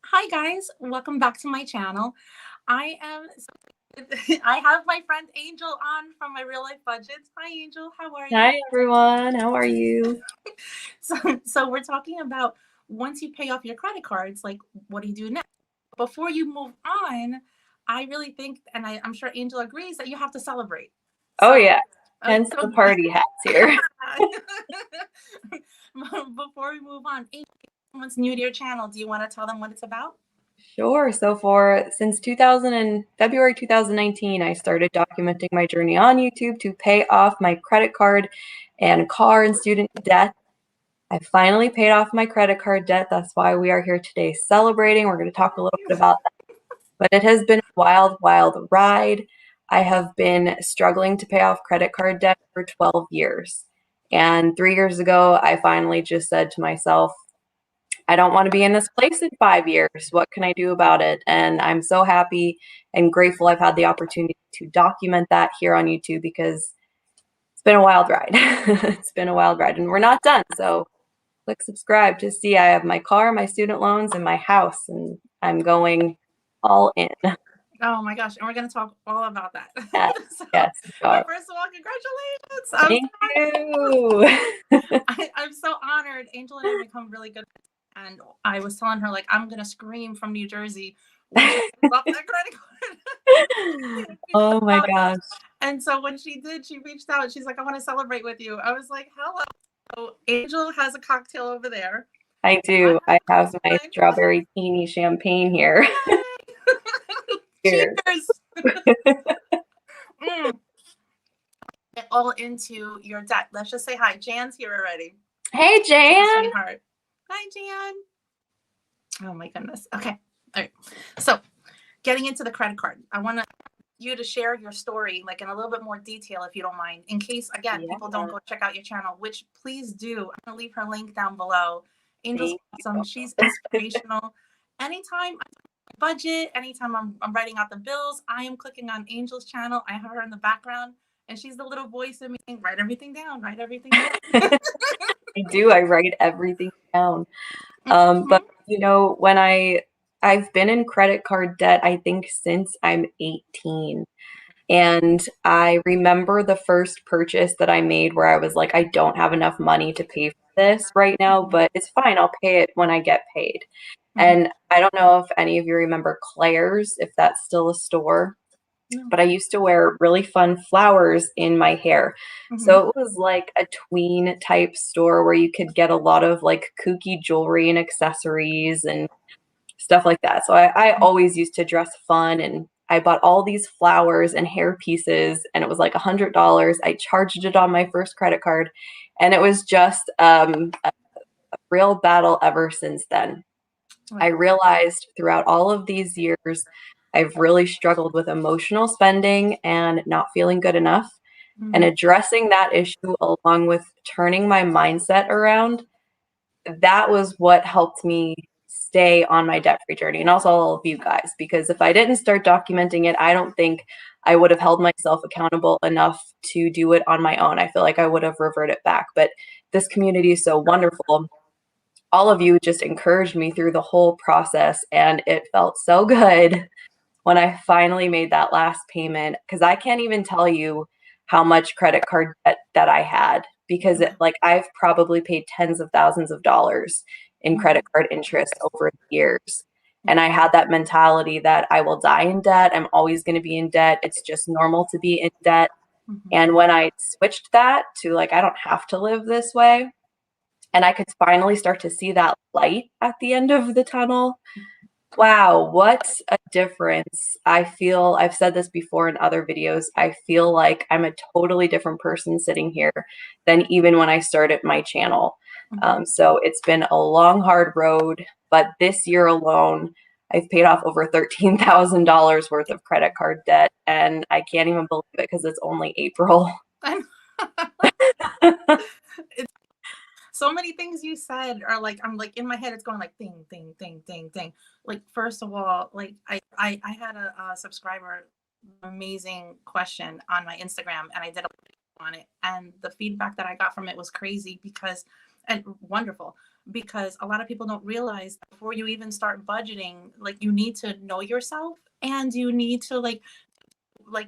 Hi guys, welcome back to my channel. I am I have my friend Angel on from my real life budgets. Hi Angel, how are you? Hi everyone, how are you? So we're talking about once you pay off your credit cards, like what do you do next? Before you move on, I really think, and I'm sure Angel agrees, that you have to celebrate. Oh So, yeah, hence the so party hats here. before we move on, Angel, if someone's new to your channel, do you want to tell them what it's about? Sure. So since 2000 and February 2019, I started documenting my journey on YouTube to pay off my credit card and car and student debt. I finally paid off my credit card debt. That's why we are here today celebrating. We're going to talk a little bit about that. But it has been a wild, wild ride. I have been struggling to pay off credit card debt for 12 years. And 3 years ago, I finally just said to myself, I don't want to be in this place in 5 years. What can I do about it? And I'm so happy and grateful I've had the opportunity to document that here on YouTube because it's been a wild ride. It's been a wild ride, and we're not done. So click subscribe to see I have my car, my student loans, and my house, and I'm going all in. Oh my gosh, and we're going to talk all about that. Yes, So, yes, we but are. first of all, congratulations. Thank you. I'm so honored. Angel and I have become really good friends, and I was telling her, like, I'm going to scream from New Jersey when she pays off that credit card. Oh my gosh. And so when she did, she reached out. She's like, I want to celebrate with you. I was like, hello. So Angel has a cocktail over there. I I do. have I a glass have of my wine. strawberry teeny champagne here. Cheers. Cheers. Mm. Get all into your debt. Let's just say hi. Jan's here already. Hey, She's a Jan. sweetheart. Hi, Jan. Oh my goodness. Okay. All right. So getting into the credit card, I want you to share your story like in a little bit more detail if you don't mind, in case again Yeah, people don't go check out your channel, which please do. I'm gonna leave her link down below. Angel's thank awesome. you. She's inspirational. Anytime I budget, anytime I'm writing out the bills, I am clicking on Angel's channel. I have her in the background, and she's the little voice in me saying, write everything down, write everything down. I do. I write everything down. But Mhm. when I've been in credit card debt, I think since I'm 18. And I remember the first purchase that I made where I was like, I don't have enough money to pay for this right now, Mhm. but it's fine. I'll pay it when I get paid. Mhm. And I don't know if any of you remember Claire's, if that's still a store, No. but I used to wear really fun flowers in my hair. Mhm. So it was like a tween type store where you could get a lot of like kooky jewelry and accessories and stuff like that. So I always used to dress fun, and I bought all these flowers and hair pieces, and it was like $100. I charged it on my first credit card, and it was just a real battle ever since then. I Right. realized throughout all of these years, I've really struggled with emotional spending and not feeling good enough. And Mhm. addressing that issue along with turning my mindset around, that was what helped me stay on my debt free journey. And also all of you guys, because if I didn't start documenting it, I don't think I would have held myself accountable enough to do it on my own. I feel like I would have reverted back. But this community is so wonderful. All of you just encouraged me through the whole process, and it felt so good when I finally made that last payment, because I can't even tell you how much credit card debt that I had, because Okay. I've probably paid tens of thousands of dollars in credit Mhm. card interest over the years. And I had that mentality that I will die in debt. I'm always going to be in debt. It's just normal to be in debt. Mhm. And when I switched that to like, I don't have to live this way, and I could finally start to see that light at the end of the tunnel. Wow, what a difference. I feel, I've said this before in other videos, I feel like I'm a totally different person sitting here than even when I started my channel. Mhm. So it's been a long, hard road, but this year alone, I've paid off over $13,000 worth of credit card debt, and I can't even believe it because it's only April. I'm it's so many things you said are like, I'm like in my head it's going like ding ding ding ding ding. Like first of all, like I had a subscriber amazing question on my Instagram, and I did a video on it, and the feedback that I got from it was crazy because, and wonderful, because a lot of people don't realize that before you even start budgeting, like you need to know yourself, and you need to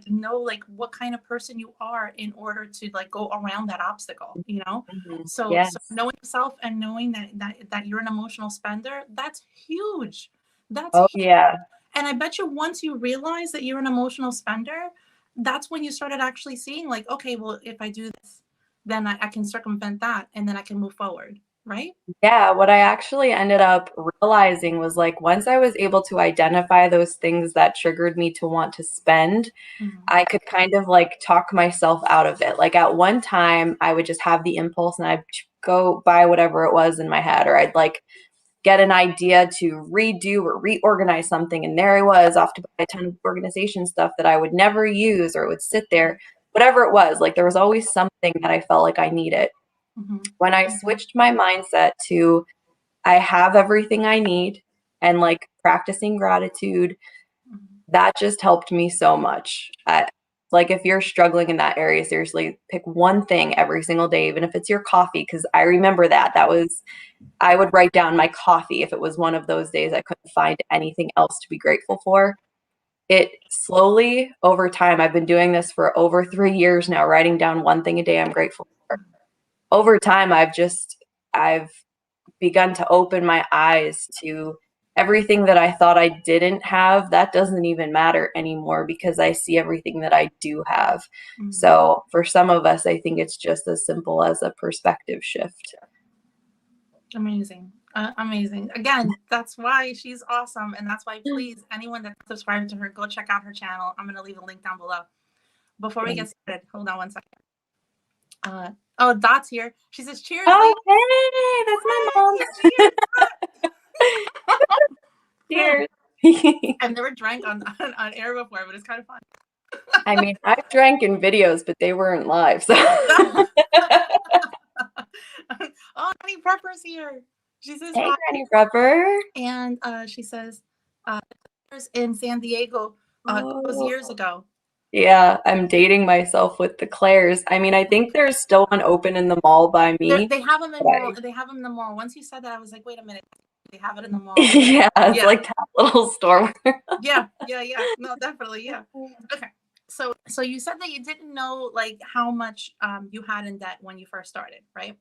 know like what kind of person you are in order to like go around that obstacle, you know. Mhm. So Yes. knowing yourself and knowing that you're an emotional spender, that's huge. That's Oh, huge. yeah. And I bet you once you realize that you're an emotional spender, that's when you started actually seeing like, okay, well, if I do this, then I can circumvent that, and then I can move forward, right? Yeah, what I actually ended up realizing was like once I was able to identify those things that triggered me to want to spend, Mhm. I could kind of like talk myself out of it. Like at one time, I would just have the impulse and I'd go buy whatever it was in my head, or I'd like get an idea to redo or reorganize something. And there I was off to buy a ton of organization stuff that I would never use or would sit there, whatever it was. Like there was always something that I felt like I needed. Mhm. When I switched my mindset to I have everything I need and like practicing gratitude, Mhm. that just helped me so much. Like if you're struggling in that area, seriously, pick one thing every single day, even if it's your coffee. Because I remember that was I would write down my coffee if it was one of those days I couldn't find anything else to be grateful for. It slowly over time, I've been doing this for over 3 years now, writing down one thing a day I'm grateful for. Over time, I've begun to open my eyes to everything that I thought I didn't have. That doesn't even matter anymore because I see everything that I do have. Mhm. So for some of us, I think it's just as simple as a perspective shift. Amazing. Amazing. Again, that's why she's awesome. And that's why, please, anyone that's subscribed to her, go check out her channel. I'm going to leave a link down below. Before we get started, hold on one second. Oh, Dot's here. She says, cheers, Oh, lady. hey, that's my mom. Cheers. Cheers. I've never drank on air before, but it's kind of fun. I mean, I drank in videos, but they weren't live. So Oh, Honey Prepper's here. She says hey, hi. Granny Rubber. And she says, uh, in San Diego those Oh. years ago. Yeah, I'm dating myself with the Claire's. I mean, I think there's still one open in the mall by me. They have them in But mall. They have them in the mall. Once you said that, I was like, wait a minute. They have it in the mall. yeah, it's Yeah, like that little store. yeah. No, definitely, yeah. Okay. So you said that you didn't know like how much you had in debt when you first started, right?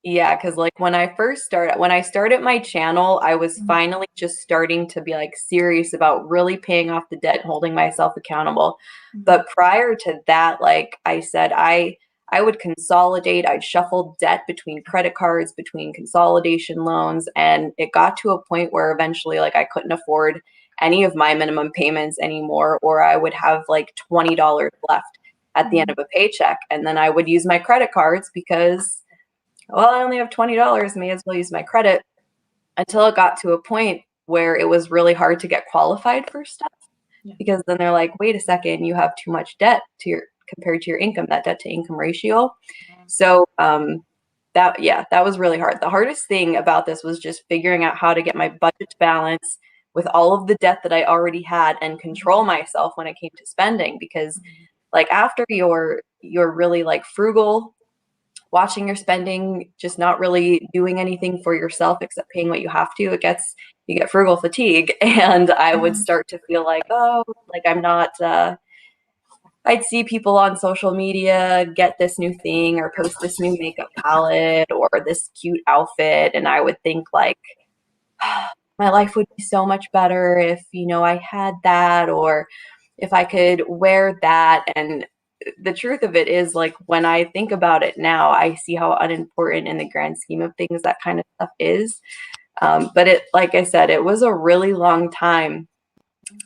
Yeah, because like when I started my channel, I was Mhm. finally just starting to be like serious about really paying off the debt and holding myself accountable. Mhm. But prior to that, like I said, I would consolidate, I'd shuffle debt between credit cards, between consolidation loans, and it got to a point where eventually like I couldn't afford any of my minimum payments anymore, or I would have like $20 left at the end Mhm. of a paycheck. And then I would use my credit cards because well, I only have $20, may as well use my credit until it got to a point where it was really hard to get qualified for stuff Yeah. because then they're like, wait a second, you have too much debt to your compared to your income, that debt to income ratio. So that was really hard. The hardest thing about this was just figuring out how to get my budget to balance with all of the debt that I already had and control myself when it came to spending because Mhm. like after you're really like frugal watching your spending, just not really doing anything for yourself except paying what you have to, you get frugal fatigue. And I would Mhm. start to feel like, oh, like I'm not, I'd see people on social media get this new thing or post this new makeup palette or this cute outfit. And I would think like, my life would be so much better if, I had that or if I could wear that. And the truth of it is like when I think about it now, I see how unimportant in the grand scheme of things that kind of stuff is. But like I said, it was a really long time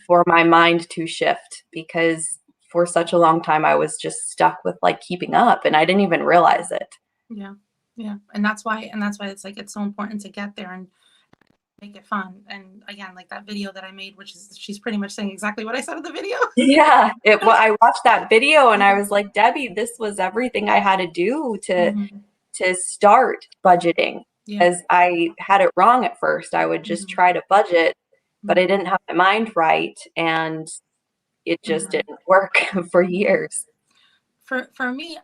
for my mind to shift because for such a long time I was just stuck with like keeping up and I didn't even realize it. Yeah. Yeah. And that's why it's like it's so important to get there and make it fun. And again, like that video that I made, which is she's pretty much saying exactly what I said in the video. Yeah, well, I watched that video and I was like, Debbie, this was everything I had to do Mhm. to start budgeting Yeah. because I had it wrong at first. I would just Mhm. try to budget, but I Mhm. didn't have my mind right and it just Mhm. didn't work for years. For me,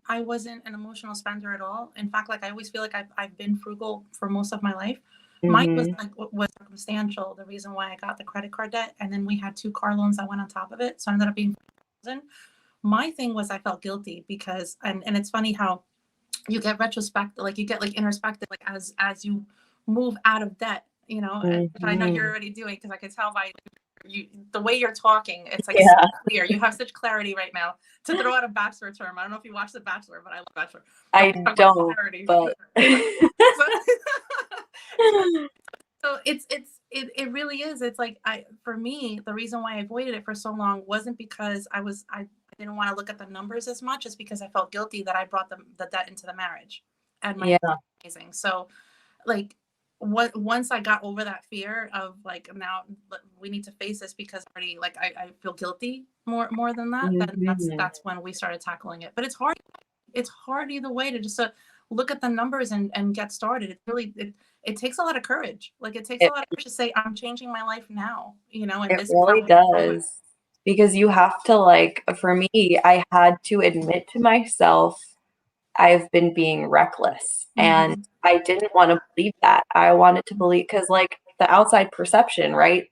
I wasn't an emotional spender at all. In fact, like I always feel like I've been frugal for most of my life. Mine was Mhm. like was circumstantial. The reason why I got the credit card debt, and then we had 2 car loans that went on top of it, so I ended up being 4,000. My thing was I felt guilty because, and it's funny how you get retrospect, like you get like introspective, like as you move out of debt, you know, and which I know you're Mhm. already doing because I can tell by you the way you're talking, it's like so Yeah, clear. You have such clarity right now. To throw out a Bachelor term, I don't know if you watch The Bachelor, but I love Bachelor. But I we talk about don't, clarity. but So, so, so it really is. It's like for me, the reason why I avoided it for so long wasn't because I didn't want to look at the numbers as much, it's because I felt guilty that I brought the debt into the marriage and my yeah. amazing. So like what once I got over that fear of like now we need to face this because already like I feel guilty more than that, then Mhm. that's when we started tackling it. But it's hard either way to just look at the numbers and get started. It really it takes a lot of courage. Like it takes a It lot of courage to say I'm changing my life now, you know, and it this is how really I do it. does. Because you have to like, for me, I had to admit to myself I've been being reckless. And Mhm. I didn't want to believe that. I wanted to believe because like the outside perception, right?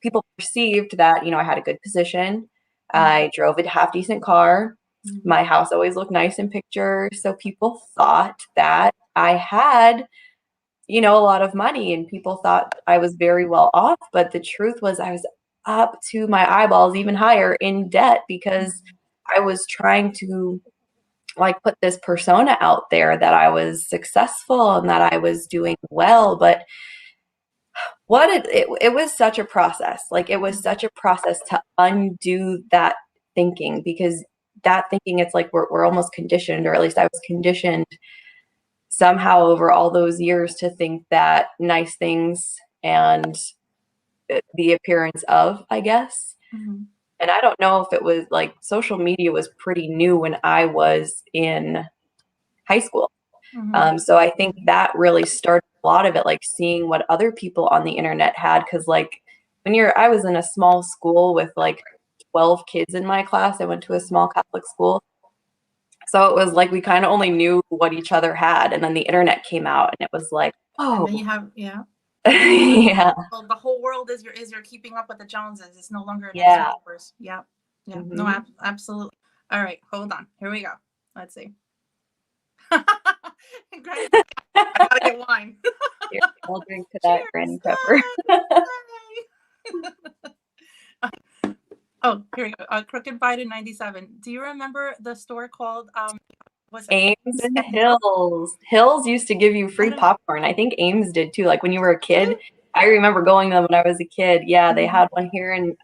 People perceived that, I had a good position. Mhm. I drove a half decent car. Mhm. My house always looked nice in pictures. So people thought that I had a lot of money and people thought I was very well off. But the truth was, I was up to my eyeballs, even higher in debt because I was trying to like put this persona out there that I was successful and that I was doing well. But it was such a process. Like it was such a process to undo that thinking because that thinking, it's like we're almost conditioned, or at least I was conditioned somehow over all those years to think that nice things and the appearance of, I guess. Mhm. And I don't know if it was like social media was pretty new when I was in high school. Mhm. So I think that really started a lot of it, like seeing what other people on the internet had. Cause like I was in a small school with like 12 kids in my class. I went to a small Catholic school. So it was like we kind of only knew what each other had. And then the internet came out and it was like, And then oh, you have yeah, well, the whole world is your keeping up with the Joneses. It's no longer nice yeah. neighbors. Yeah. Yeah. No, Hmm. absolutely. All right, hold on. Here we go. Let's see. Granny, I gotta get wine. Here, I'll drink to that, Cheers. Granny Pepper. Yay. Oh, here we go. Crooked Biden 97. Do you remember the store called was it Ames Ames and and Hill? Hills. Hills used to give you I free don't popcorn. I think Ames did too. Like when you were a did kid, it? I remember going to them when I was a kid. Yeah, they Mhm, had one here in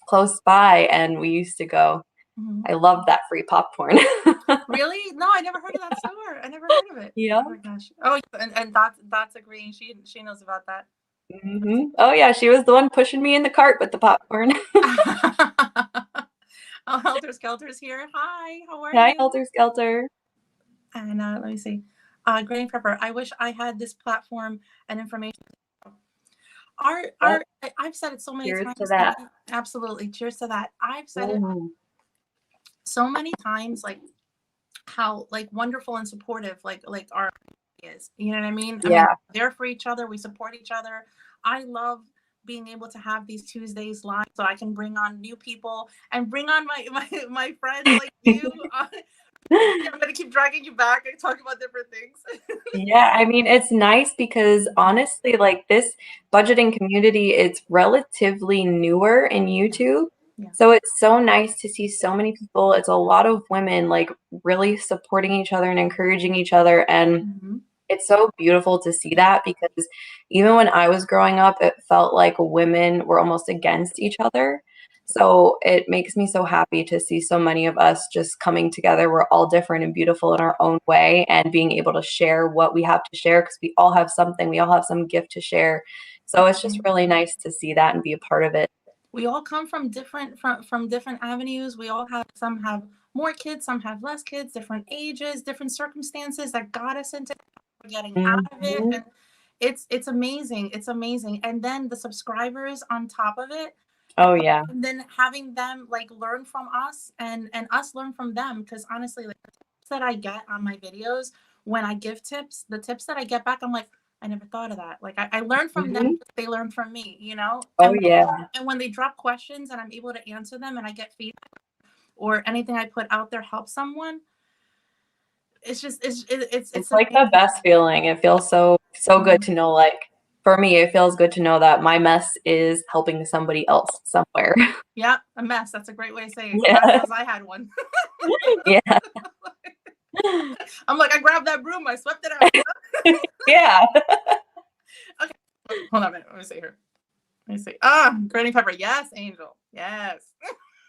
close by, and we used to go. mhm. I loved that free popcorn. Really? No, I never heard of that store. I never heard of it. Yeah. Oh my gosh. Oh, and that's agreeing. She knows about that. Let's see. Oh yeah, she was the one pushing me in the cart with the popcorn. Oh, Helter Skelter's here. Hi, how are Hi, you? Helter Skelter. And let me see. Granny Pepper, I wish I had this platform and information. Yep. I've said it so many Cheers to times, and that. absolutely, cheers to that. I've said it Mhm. so many times, like how like wonderful and supportive like our is. You know what I mean? I mean, Yeah. they're for each other. We support each other. I love being able to have these Tuesdays live so I can bring on new people and bring on my friends like you. Yeah, I'm gonna keep dragging you back and talk about different things. Yeah, I mean, it's nice because honestly, like this budgeting community, it's relatively newer in YouTube. Yeah. So it's so nice to see so many people. It's a lot of women like really supporting each other and encouraging each other. And Mhm. it's so beautiful to see that because even when I was growing up, it felt like women were almost against each other. So it makes me so happy to see so many of us just coming together. We're all different and beautiful in our own way and being able to share what we have to share because we all have something, we all have some gift to share. So it's just Mhm. really nice to see that and be a part of it. We all come from different avenues. We all have some have more kids, some have less kids, different ages, different circumstances that got us into getting out of it, Hmm. and it's amazing. It's amazing. And then the subscribers on top of it, Oh, yeah. and then having them like learn from us and us learn from them because honestly like that I get on my videos, when I give tips, the tips that I get back, I'm like, I never thought of that. Like I learn from them, Mhm. they learn from me, you know? Oh, yeah. And when they drop questions and I'm able to answer them and I get feedback or anything I put out there helps someone, it's just It's it's like the best feeling. It feels so good to know, like, for me, it feels good to know that my mess is helping somebody else somewhere. yeah, a mess. That's a great way to say it. God Yeah. knows I had one. Yeah. I'm like, I grabbed that broom, I swept it out. Yeah. Okay, hold on a minute. Let me see here. Let me see. Ah, Granny Pepper. Yes, Angel. Yes.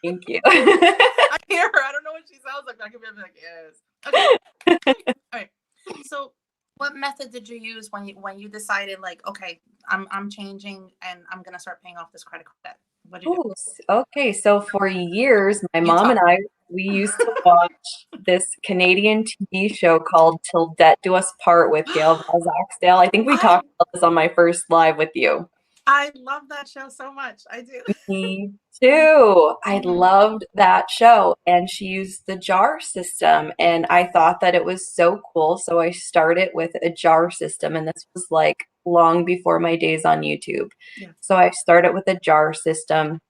Thank you. I hear her. I don't know what she sounds like. I could be like, yes. Okay. All right. So, what method did you use when you decided like, okay, I'm changing and I'm gonna start paying off this credit card debt? What did you do? Ooh, okay, so for years, my You mom and talk. I, we used to watch this Canadian TV show called Till Debt Do Us Part with Gail Vazaxdale. I think we I talked about this on my first live with you. I love that show so much. I do. Me too. I Mhm. loved that show. And she used the jar system. And I thought that it was so cool. So I started with a jar system. And this was like long before my days on YouTube. Yeah. So I started with a jar system.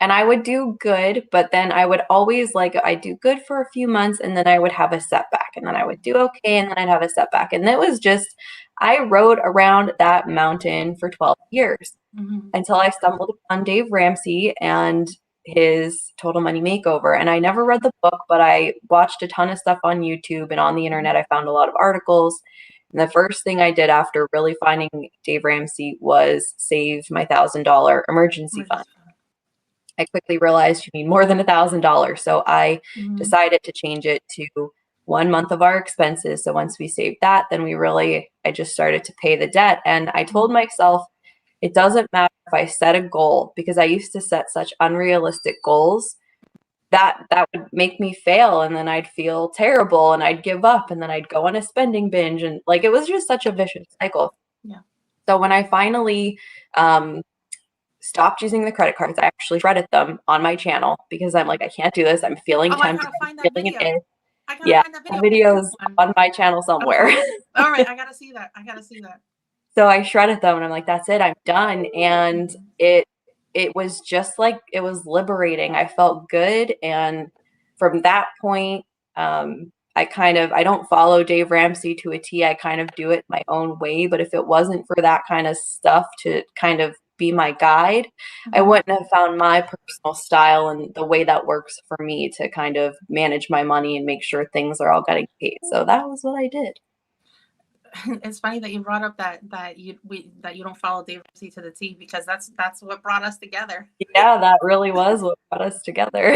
And I would do good, but then I would always like, I'd do good for a few months and then I would have a setback. And then I would do okay and then I'd have a setback. And it was just, I rode around that mountain for 12 years Mhm. until I stumbled upon Dave Ramsey and his Total Money Makeover. And I never read the book, but I watched a ton of stuff on YouTube and on the internet. I found a lot of articles. And the first thing I did after really finding Dave Ramsey was save my $1,000 emergency fund. I quickly realized you need more than $1,000. So I Mhm. decided to change it to 1 month of our expenses. So once we saved that, then I just started to pay the debt. And I told myself, it doesn't matter if I set a goal because I used to set such unrealistic goals that would make me fail and then I'd feel terrible and I'd give up and then I'd go on a spending binge and like it was just such a vicious cycle. Yeah. So when I finally um, stopped using the credit cards, I actually shredded them on my channel because I'm like, I can't do this. I'm feeling Oh, I tempted. gotta I'm find that feeling an video. itch. I gotta Yeah, find that that video. video's on my channel Okay. somewhere. All right. I gotta see that. I gotta see that. So I shredded them and I'm like, that's it, I'm done. And Mhm. it was just like it was liberating. I felt good. And from that point, I don't follow Dave Ramsey to a T. I kind of do it my own way. But if it wasn't for that kind of stuff to kind of be my guide, I Mhm. wouldn't have found my personal style and the way that works for me to kind of manage my money and make sure things are all getting paid. So that was what I did. It's funny that you brought up that you don't follow Dave Ramsey to the T because that's what brought us together. Yeah, that really was what brought us together.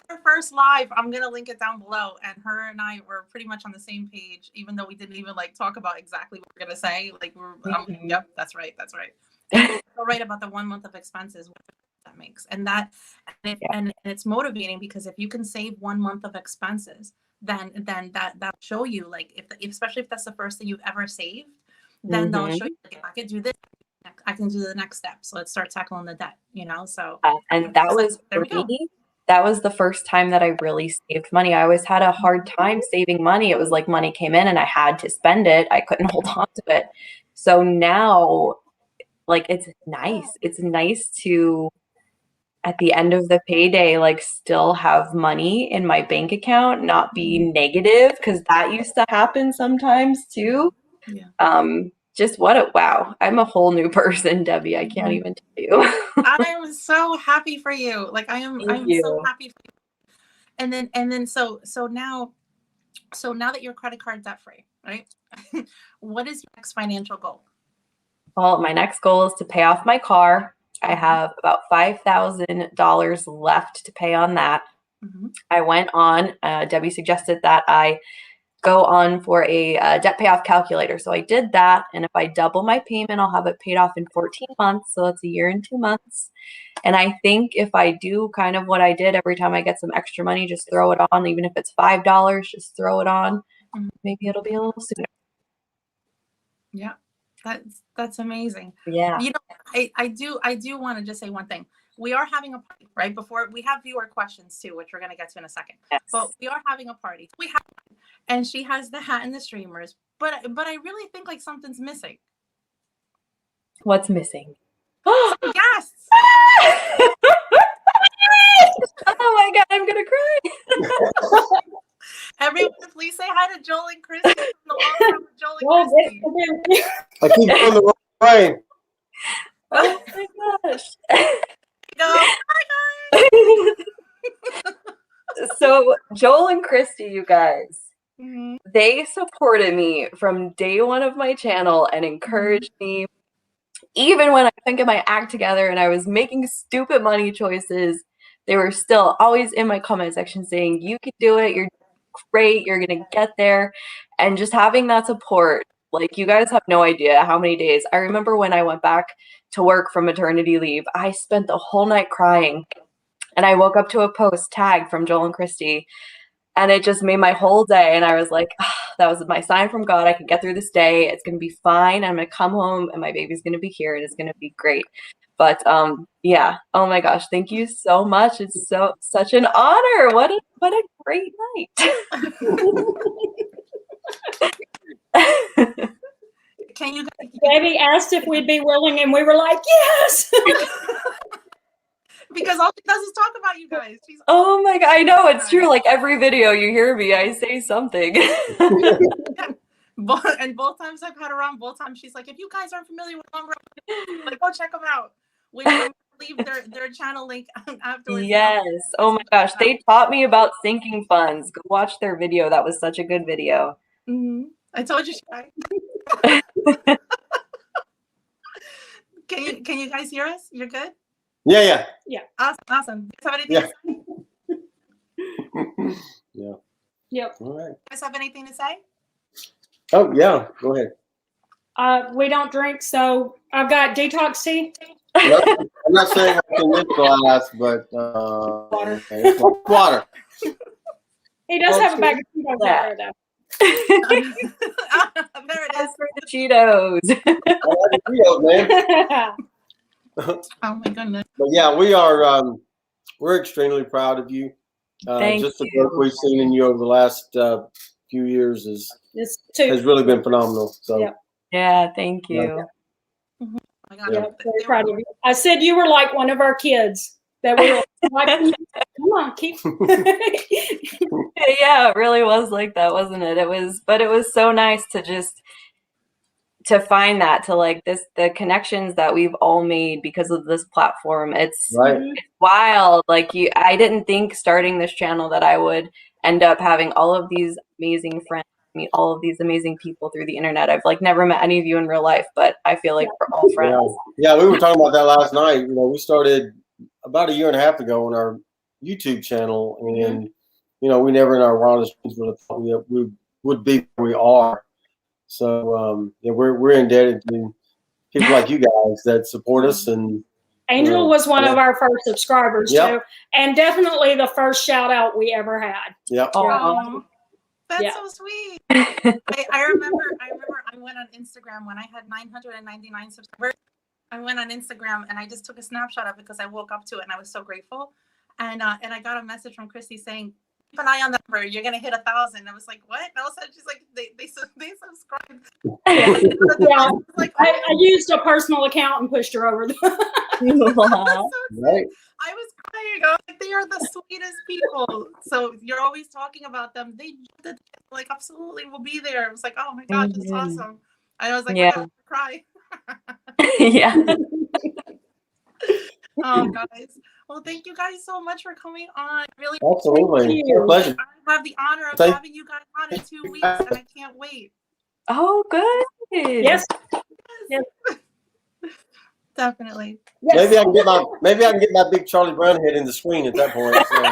Our first live, I'm gonna link it down below, and her and I were pretty much on the same page, even though we didn't even like talk about exactly what we're gonna say. Like Mhm. yep, that's right, that's right. And you're so right about the 1 month of expenses. What that makes, Yeah. and it's motivating because if you can save 1 month of expenses, then that'll show you like especially if that's the first thing you've ever saved, then they'll Mhm. show you like, if I could do this, I can do the next step. So let's start tackling the debt. You know, so And that it's like was there for we me, go. that was the first time that I really saved money. I always had a hard time saving money. It was like money came in and I had to spend it. I couldn't hold on to it. So now, like, it's nice. It's nice to, at the end of the payday, like, still have money in my bank account, not be negative, because that used to happen sometimes too. Yeah. Just what a wow. I'm a whole new person, Debbie. I can't even tell you. I am so happy for you. Like Thank I'm so you. happy for you. And then so now that you're credit card debt free, right? What is your next financial goal? Well, my next goal is to pay off my car. I Mhm. have about $5,000 left to pay on that. Mhm. I went on, Debbie suggested that I go on for a debt payoff calculator. So I did that. And if I double my payment, I'll have it paid off in 14 months. So that's a year and 2 months. And I think if I do kind of what I did every time I get some extra money, just throw it on, even if it's $5, just throw it on. Mhm. Maybe it'll be a little sooner. Yeah. That's amazing. Yeah. You know, I do want to just say one thing. We are having a party, right? Before we have viewer questions too, which we're gonna get to in a second. But Yes. we are having a party. We have and she has the hat and the streamers. But I really think like something's missing. What's missing? Some guests. Oh my God, I'm gonna cry. Everyone, please say hi to Joel and Christy from the Long Time with Joel and Christy. I keep going the wrong way. Oh my gosh. Go. Hi guys. So Joel and Christy, you guys, Mhm. they supported me from day one of my channel and encouraged me. Even when I couldn't get my act together and I was making stupid money choices, they were still always in my comment section saying, you can do it, you're great, you're gonna get there. And just having that support, like, you guys have no idea how many days. I remember when I went back to work from maternity leave, I spent the whole night crying. And I woke up to a post tagged from Joel and Christy, and it just made my whole day. And I was like, that was my sign from God. I can get through this day. It's going to be fine. I'm going to come home and my baby's going to be here and it's going to be great. But yeah, oh my gosh, thank you so much. It's such an honor. What a great night. Can you? Debbie asked if we'd be willing, and we were like, yes. Because all she does is talk about you guys. She's Oh my God, I know, it's true. Like every video you hear me, I say something. And both times I've had her on, both times she's like, if you guys aren't familiar with Long Run, like, go check them out. Which I'm gonna leave their channel link afterwards. Yes. Oh my gosh, they taught me about sinking funds. Go watch their video. That was such a good video. Mm-hmm. I told you. Can you guys hear us? You're good? Yeah. Awesome. Do you have anything to say? Yeah. Yep. All right. You guys have anything to say? Oh, yeah. Go ahead. We don't drink, so I've got detox tea. Well, I'm not saying I can this glass, but Water. okay. Water. He does have a bag of Cheetos there, though. There it is. For the Cheetos. I like the Cheetos, man. Oh my goodness. But yeah, we're extremely proud of you. Thank just the you. growth we've seen in you over the last few years has really been phenomenal. So Yep. Yeah, thank you. Oh my God. Yeah, very proud of you. I said you were like one of our kids that we were like, come on, keep. Yeah, it really was like that, wasn't it? But it was so nice to find that, to like the connections that we've all made because of this platform. It's wild. Like I didn't think starting this channel that I would end up having all of these amazing friends, meet all of these amazing people through the internet. I've like never met any of you in real life, but I feel like we're all friends. Yeah, we were talking about that last night. You know, we started about a year and a half ago on our YouTube channel, and you know, we never in our wildest dreams would have thought we would be where we are. So yeah, we're indebted to people like you guys that support us. And Angel was one of our first subscribers too, and definitely the first shout out we ever had. Yep. Oh, that's so sweet. I remember I went on Instagram when I had 999 subscribers. I went on Instagram and I just took a snapshot of it because I woke up to it and I was so grateful. And I got a message from Christy saying, keep an eye on that number, you're gonna hit 1,000. I was like, what? And all of a sudden she's like, they subscribed. Yeah. Like, I used a personal account and pushed her over. Right. I was crying. I was like, they are the sweetest people. So you're always talking about them. They like absolutely will be there. I was like, oh my gosh, it's awesome. I was like, I gotta cry. Yeah. Oh, guys. Well, thank you guys so much for coming on. Really, absolutely. It's a pleasure. I have the honor of having you guys on in 2 weeks, and I can't wait. Oh, good. Yes. Definitely. Yes. Maybe I can get my big Charlie Brown head in the screen at that point. So.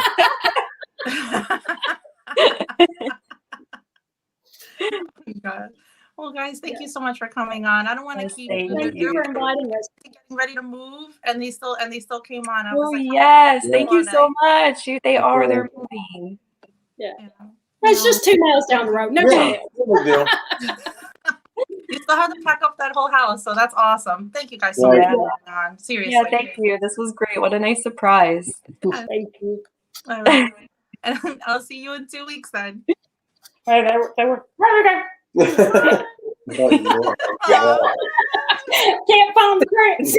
God. Well, guys, thank you so much for coming on. I don't want to keep. Thank you for inviting us. Getting ready to move, and they still came on. I was Oh like, yes, thank you so much. They're moving. Yeah, it's just 2 miles down the road. No big deal. You still have to pack up that whole house, so that's awesome. Thank you guys so much for coming on. Seriously. Yeah, thank you. This was great. What a nice surprise. Thank you. All right. And I'll see you in 2 weeks then. Hey, they were right again. Can't find the grants.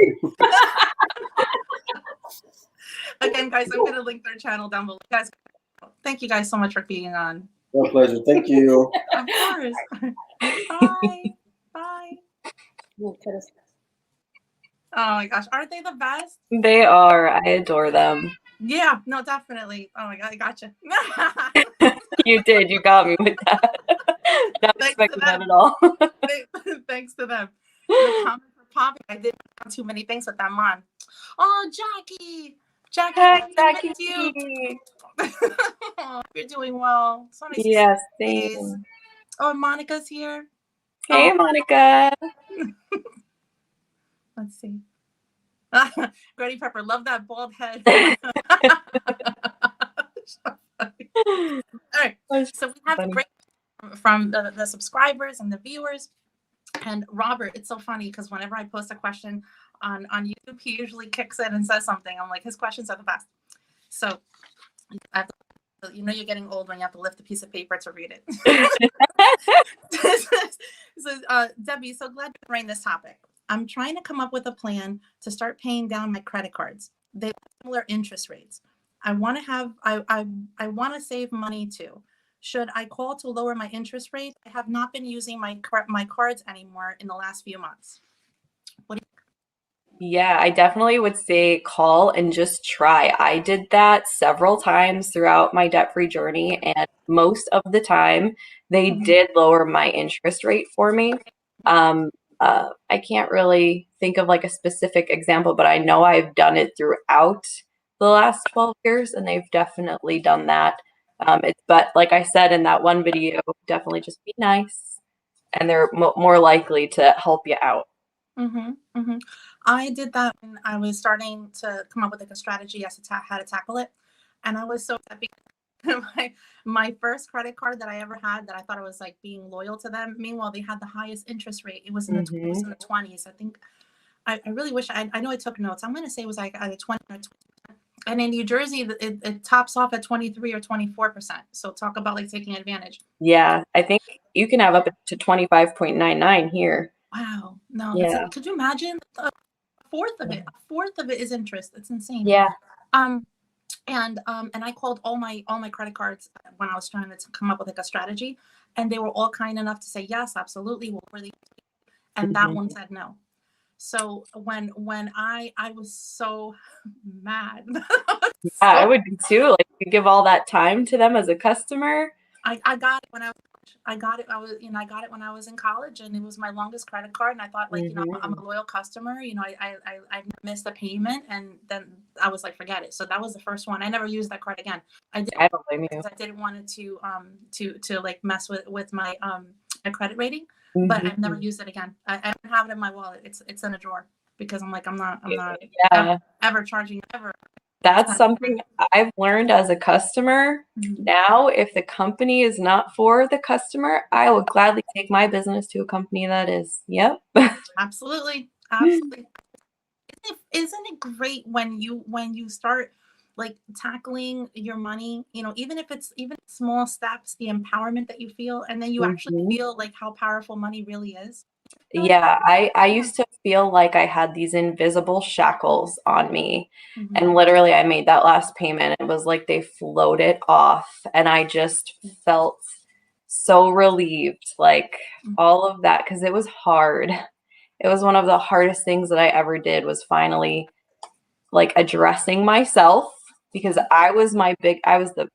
Again, guys, I'm going to link their channel down below. Guys, thank you guys so much for being on. My pleasure. Thank you. Of course. Bye. Bye. Oh my gosh, aren't they the best? They are. I adore them. Yeah, no, definitely. Oh my god, I gotcha. You did. You got me with that. Not Thanks expecting to that them. at all. Thanks to them. The comment for popping. I didn't have too many things with them on. Oh, Jackie. Jackie, Hi, I Jackie. miss you. Oh, you're doing well. So nice to see Yes, you, thank please. you. Oh, Monica's here. Hey, Oh, Monica. let's see. Grady Pepper, love that bald head. All right, so we have great from the subscribers and the viewers. And Robert, it's so funny because whenever I post a question on YouTube, he usually kicks in and says something. I'm like, his questions are the best. So I have to, you know, you're getting old when you have to lift a piece of paper to read it. So Debbie, so glad to bring this topic. I'm trying to come up with a plan to start paying down my credit cards. They have similar interest rates. I want to have, I want to save money too. Should I call to lower my interest rate? I have not been using my cards anymore in the last few months. What do you Yeah, I definitely would say call and just try. I did that several times throughout my debt-free journey, and most of the time they did lower my interest rate for me. I can't really think of like a specific example, but I know I've done it throughout the last 12 years, and they've definitely done that. But like I said in that one video, definitely just be nice, and they're more likely to help you out. I did that when I was starting to come up with like a strategy as to how to tackle it, and I was so happy. my first credit card that I ever had that I thought I was like being loyal to them. Meanwhile, they had the highest interest rate. It was in the 20s. I think I really wish I know I took notes. I'm going to say it was like either 20 or 20. And in New Jersey, it tops off at 23 or 24%. So talk about like taking advantage. Yeah, I think you can have up to 25.99 here. Wow. No, yeah. Could you imagine a fourth of it? A fourth of it is interest. It's insane. Yeah. And I called all my credit cards when I was trying to come up with like a strategy, and they were all kind enough to say yes, absolutely, we'll really. And that one said no. So when I was so mad. I would be too. Like you give all that time to them as a customer. I got it when I got it when I was in college, and it was my longest credit card, and I thought like, you know, I'm a loyal customer, you know, I missed a payment, and then I was like, forget it. So that was the first one. I never used that card again. I don't blame you. I didn't want it to like mess with my my credit rating, but I've never used it again. I don't have it in my wallet. It's in a drawer because I'm like, I'm not ever charging ever. That's something I've learned as a customer. Now, if the company is not for the customer, I will gladly take my business to a company that is. Yep. Absolutely. Isn't it great when you start like tackling your money, you know, even if it's small steps, the empowerment that you feel, and then you actually feel like how powerful money really is. Yeah, I used to feel like I had these invisible shackles on me. And literally I made that last payment. It was like they floated off, and I just felt so relieved, like all of that, because it was hard. It was one of the hardest things that I ever did, was finally like addressing myself, because I was the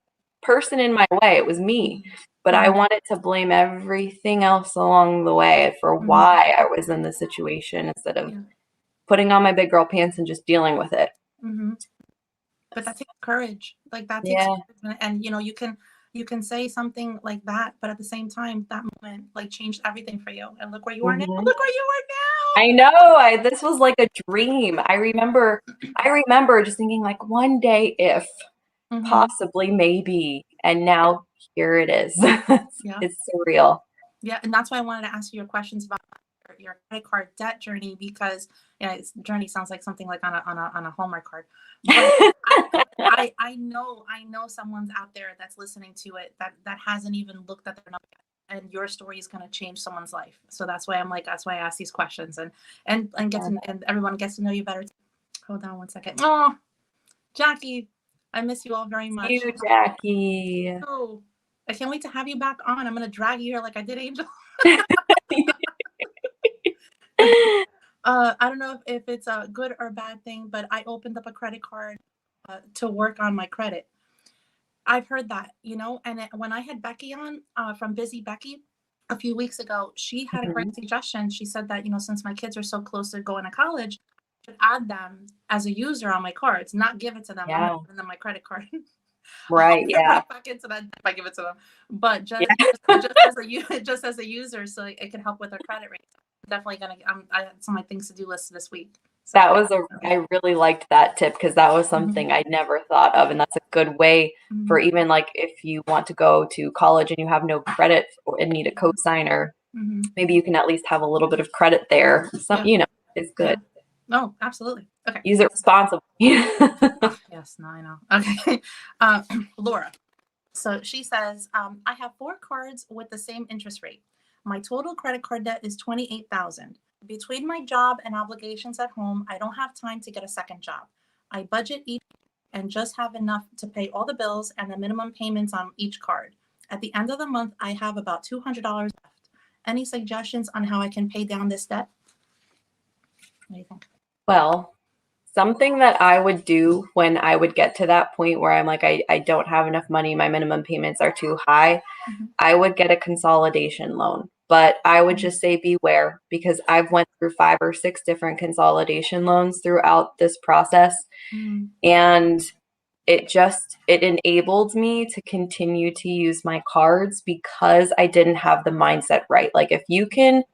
person in my way. It was me. But I wanted to blame everything else along the way for why I was in the situation, instead of putting on my big girl pants and just dealing with it. But that takes courage. Like that takes courage. And you know, you can say something like that, but at the same time, that moment like changed everything for you. And look where you are now. Look where you are now. I know. This was like a dream. I remember just thinking like, one day if possibly, maybe, and now here it is. It's surreal. Yeah, and that's why I wanted to ask you your questions about your credit card debt journey, because journey sounds like something like on a Hallmark card. But I know someone's out there that's listening to it that hasn't even looked at their number yet. And your story is going to change someone's life. So that's why I ask these questions and and everyone gets to know you better. Hold on one second. Oh, Jackie, I miss you all very much. You, Jackie. Oh, I can't wait to have you back on. I'm going to drag you here like I did Angel. I don't know if it's a good or bad thing, but I opened up a credit card to work on my credit. I've heard that, and when I had Becky on from Busy Becky a few weeks ago, she had a great suggestion. She said that, since my kids are so close to going to college, I should add them as a user on my cards, not give it to them. Yeah. I'm not giving them my credit card. Right. Yeah. Back into that if I give it to them, but just as a user, so it can help with their credit rate. I'm definitely gonna. I have some of my things to do list this week. So, I really liked that tip because that was something I'd never thought of, and that's a good way for even like if you want to go to college and you have no credit and need a cosigner, maybe you can at least have a little bit of credit there. It's good. No, absolutely. Okay. Use it responsibly. Yes, no, I know. Okay. Laura. So she says, I have 4 cards with the same interest rate. My total credit card debt is $28,000. Between my job and obligations at home, I don't have time to get a second job. I budget each and just have enough to pay all the bills and the minimum payments on each card. At the end of the month, I have about $200 left. Any suggestions on how I can pay down this debt? What do you think? Well, something that I would do when I would get to that point where I'm like, I don't have enough money, my minimum payments are too high, I would get a consolidation loan. But I would just say beware, because I've went through 5 or 6 different consolidation loans throughout this process. And it enabled me to continue to use my cards because I didn't have the mindset right. Like if you can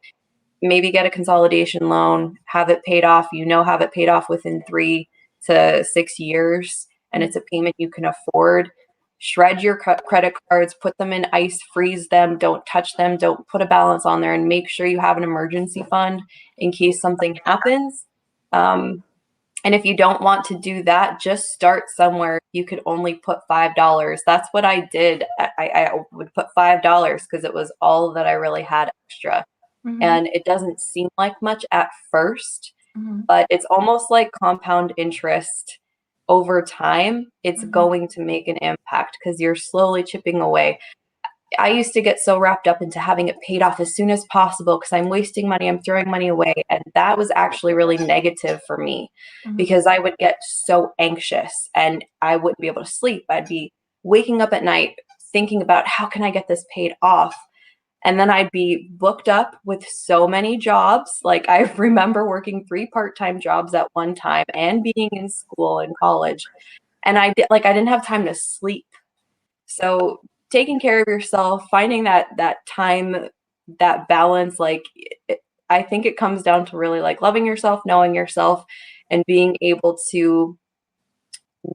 maybe get a consolidation loan, have it paid off, have it paid off within 3 to 6 years, and it's a payment you can afford. Shred your credit cards, put them in ice, freeze them, don't touch them, don't put a balance on there, and make sure you have an emergency fund in case something happens. And if you don't want to do that, just start somewhere. You could only put $5. That's what I did. I would put $5 because it was all that I really had extra. And it doesn't seem like much at first, but it's almost like compound interest. Over time, it's going to make an impact because you're slowly chipping away. I used to get so wrapped up into having it paid off as soon as possible because I'm wasting money, I'm throwing money away. And that was actually really negative for me because I would get so anxious and I wouldn't be able to sleep. I'd be waking up at night thinking about how can I get this paid off? And then I'd be booked up with so many jobs. Like I remember working 3 part-time jobs at one time and being in school and college. And I didn't have time to sleep. So taking care of yourself, finding that time, that balance, I think it comes down to really like loving yourself, knowing yourself, and being able to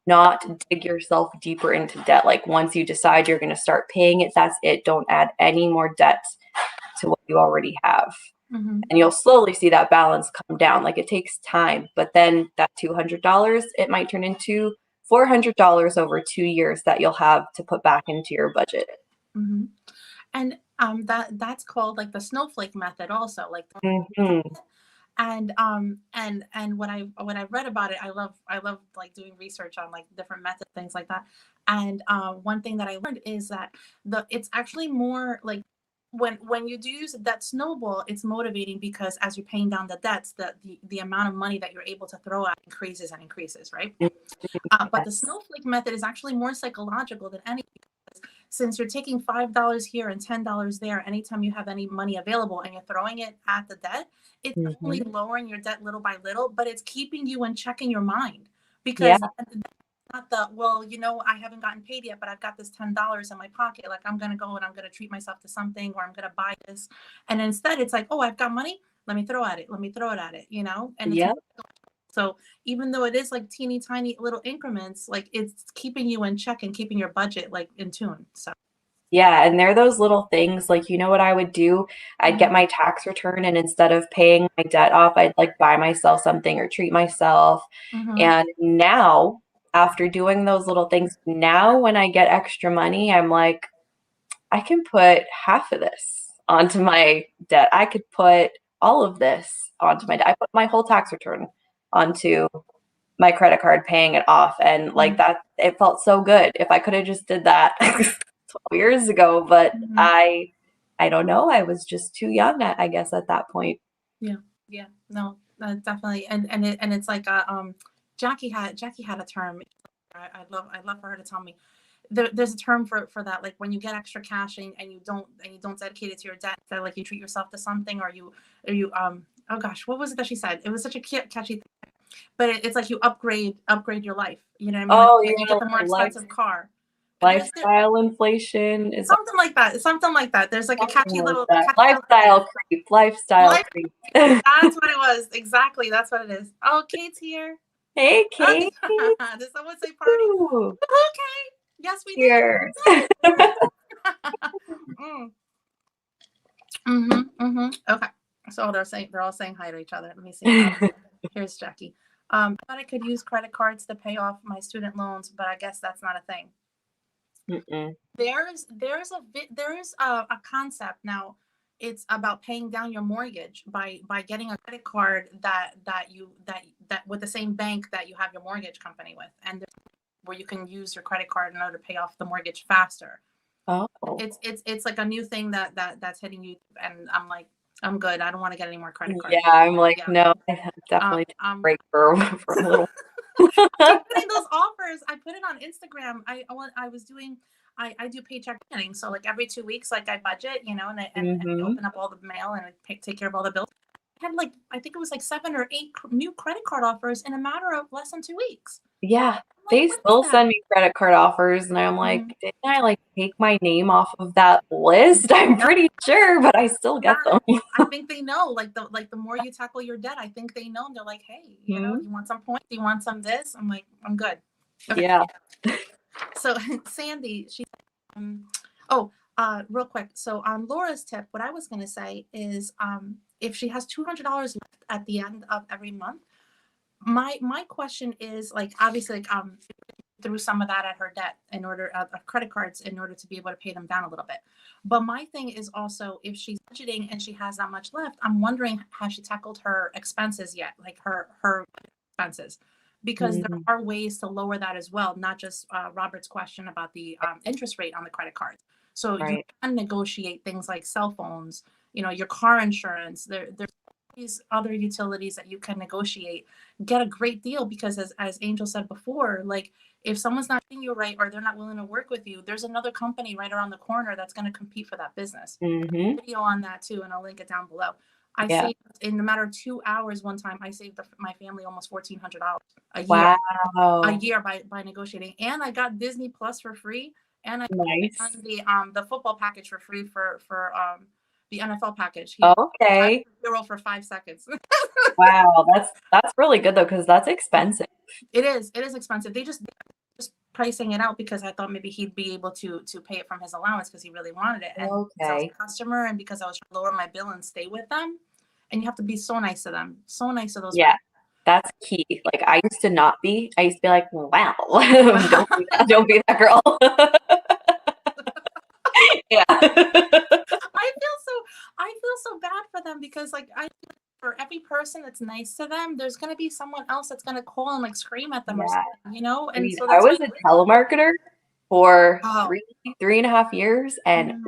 not dig yourself deeper into debt. Like once you decide you're going to start paying it, that's it. Don't add any more debt to what you already have. And you'll slowly see that balance come down. Like it takes time, but then that $200, it might turn into $400 over 2 years that you'll have to put back into your budget. And that's called like the snowflake method also, like and what I've read about it, I love like doing research on like different methods, things like that. And one thing that I learned is that it's actually more like when you do use that snowball, it's motivating because as you're paying down the debts, the amount of money that you're able to throw out increases and increases, right? But the snowflake method is actually more psychological than anything. Since you're taking $5 here and $10 there, anytime you have any money available and you're throwing it at the debt, it's only lowering your debt little by little, but it's keeping you in check in your mind because not I haven't gotten paid yet, but I've got this $10 in my pocket. Like I'm going to go and I'm going to treat myself to something, or I'm going to buy this. And instead it's like, oh, I've got money. Let me throw at it. Let me throw it at it, And so even though it is like teeny tiny little increments, like it's keeping you in check and keeping your budget like in tune. So yeah, and they're those little things like, what I would do? I'd get my tax return, and instead of paying my debt off, I'd like buy myself something or treat myself. And now after doing those little things, now when I get extra money, I'm like, I can put half of this onto my debt. I could put all of this onto my debt. I put my whole tax return onto my credit card, paying it off. And like that, it felt so good. If I could have just did that 12 years ago, but I don't know. I was just too young, I guess, at that point. Yeah, no, definitely. And it's like Jackie had a term. I'd love for her to tell me. There's a term for that, like when you get extra cash and you don't dedicate it to your debt, that like you treat yourself to something, or you oh gosh, what was it that she said? It was such a catchy thing, but it's like you upgrade your life. You know what I mean? Oh, like you get the more expensive car. Lifestyle inflation is something like that. Something like that. There's like a catchy little lifestyle creep. Lifestyle creep. That's what it was. Exactly. That's what it is. Oh, Kate's here. Hey, Kate. Did someone say party? Ooh. Okay. Yes, we Cheers. did. Okay. So they're all saying hi to each other. Let me see. Here's Jackie. I thought I could use credit cards to pay off my student loans, but I guess that's not a thing. There is a concept now. It's about paying down your mortgage by getting a credit card that with the same bank that you have your mortgage company with, and where you can use your credit card in order to pay off the mortgage faster. Oh, it's like a new thing that's hitting you, and I'm like, I'm good. I don't want to get any more credit cards. Yeah, I'm like, no, I have definitely take a break for a little. I'm putting those offers. I put it on Instagram. I do paycheck planning. So like every 2 weeks, like I budget, you know, and I open up all the mail and I take care of all the bills. I had like, I think it was like 7 or 8 new credit card offers in a matter of less than 2 weeks. Yeah, they still send me credit card offers, and I'm like, didn't I like take my name off of that list? I'm pretty sure, but I still get them. I think they know, like the more you tackle your debt, I think they know. They're like, hey, you know, you want some points? You want some this? I'm like, I'm good. Okay. Yeah. So Sandy, she, real quick. So on Laura's tip, what I was going to say is, if she has $200 left at the end of every month, my question is, like, obviously, like, through some of that at her debt in order of credit cards in order to be able to pay them down a little bit. But my thing is also, if she's budgeting and she has that much left, I'm wondering, has she tackled her expenses yet? Like her expenses, because there are ways to lower that as well. Not just Robert's question about the interest rate on the credit cards. So you can negotiate things like cell phones, you know, your car insurance. There's these other utilities that you can negotiate, get a great deal, because as Angel said before, like, if someone's not treating you right or they're not willing to work with you, there's another company right around the corner that's going to compete for that business. Video on that too, and I'll link it down below. I saved, in a matter of 2 hours one time, I saved my family almost $1,400 a year. Wow. A year by negotiating, and I got Disney Plus for free, and I got the football package for free for the NFL package. Okay. Euro for 5 seconds. Wow, that's really good though, because that's expensive. It is expensive. They just pricing it out because I thought maybe he'd be able to pay it from his allowance because he really wanted it. And because I was a customer, and because I was trying to lower my bill and stay with them, and you have to be so nice to them, so nice to those people. That's key. Like, I used to not be. I used to be like, wow, don't be that girl. Yeah. I feel so bad for them, because like for every person that's nice to them, there's going to be someone else that's going to call and like scream at them or something, you know? And so I was a telemarketer for 3.5 years, and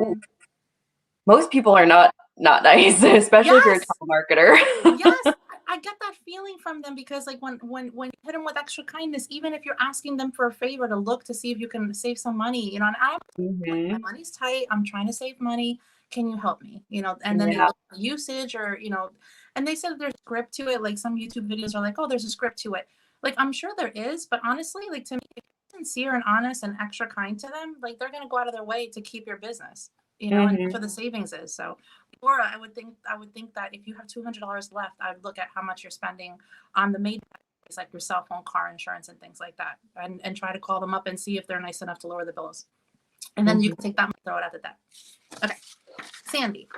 most people are not nice, especially if you're a telemarketer. Yes, I get that feeling from them, because like when you hit them with extra kindness, even if you're asking them for a favor to look to see if you can save some money, you know, and my money's tight, I'm trying to save money, can you help me, you know? And then they look at usage, or, you know, and they said there's a script to it. Like some YouTube videos are like, oh, there's a script to it. Like, I'm sure there is, but honestly, like, to me, if you're sincere and honest and extra kind to them, like, they're going to go out of their way to keep your business, you know, and that's where the savings is. So, Laura, I would think that if you have $200 left, I'd look at how much you're spending on the main, like your cell phone, car insurance, and things like that, and try to call them up and see if they're nice enough to lower the bills. And then you can take that and throw it at the debt. Okay. Sandy,